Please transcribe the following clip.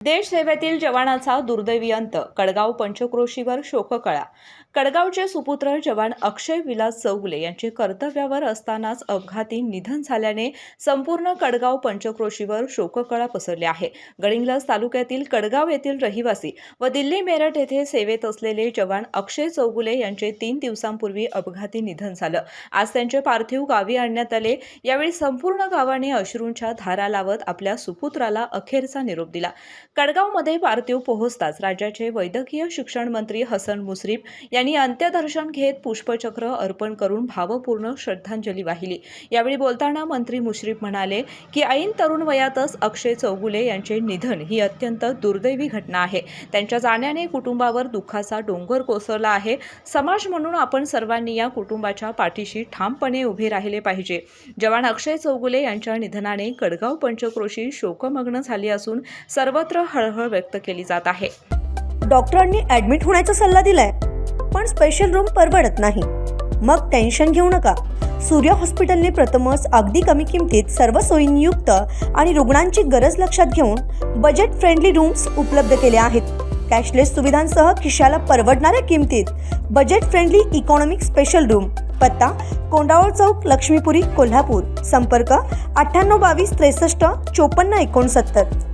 देश सेवेतील जवानाचा दुर्दैवी अंत, कडगाव पंचक्रोशीवर शोककळा। कडगावचे सुपुत्र जवान अक्षय विलास चौगुले यांचे कर्तव्यावर असतानाच अपघाती निधन झाल्याने संपूर्ण कडगाव पंचक्रोशीवर शोककळा पसरली आहे। गडिंग्लज तालुक्यातील कडगाव येथील रहिवासी व दिल्ली मेरठ येथे सेवेत असलेले जवान अक्षय चौगुले यांचे 3 दिवसांपूर्वी अपघाती निधन झालं। आज त्यांचे पार्थिव गावी आणण्यात आले। यावेळी संपूर्ण गावाने अश्रूंच्या धारा लावत आपल्या सुपुत्राला अखेरचा निरोप दिला। कडगावमध्ये पार्थिव पोहोचताच राज्याचे वैद्यकीय शिक्षण मंत्री हसन मुश्रीफ यांनी अंत्यदर्शन घेत पुष्पचक्र अर्पण करून भावपूर्ण श्रद्धांजली वाहिली। यावेळी बोलताना मंत्री मुश्रीफ म्हणाले की ऐन तरुण वयातच अक्षय चौगुले यांचे निधन ही अत्यंत दुर्दैवी घटना आहे। त्यांच्या जाण्याने कुटुंबावर दुःखाचा डोंगर कोसळला आहे। समाज म्हणून आपण सर्वांनी या कुटुंबाच्या पाठीशी ठामपणे उभे राहिले पाहिजे। जवान अक्षय चौगुले यांच्या निधनाने कडगाव पंचक्रोशी शोकमग्न झाली असून सर्वत्र हळहळ व्यक्त केली जात आहे। डॉक्टरांनी ऍडमिट होण्याचा सल्ला दिलाय, पण स्पेशल रूम परवडत नाही। मग टेन्शन घेऊ नका। सूर्य हॉस्पिटलने प्रथमच अगदी कमी किमतीत सर्व सोयींयुक्त आणि रुग्णांची गरज लक्षात घेऊन बजेट फ्रेंडली रूम्स उपलब्ध केले आहेत। कॅशलेस सुविधांसह खिशाला परवडणाऱ्या किमतीत budget friendly economic special room. पत्ता कोंडावळ चौक, लक्ष्मीपुरी, कोल्हापूर। संपर्क 98 22 63 54 69।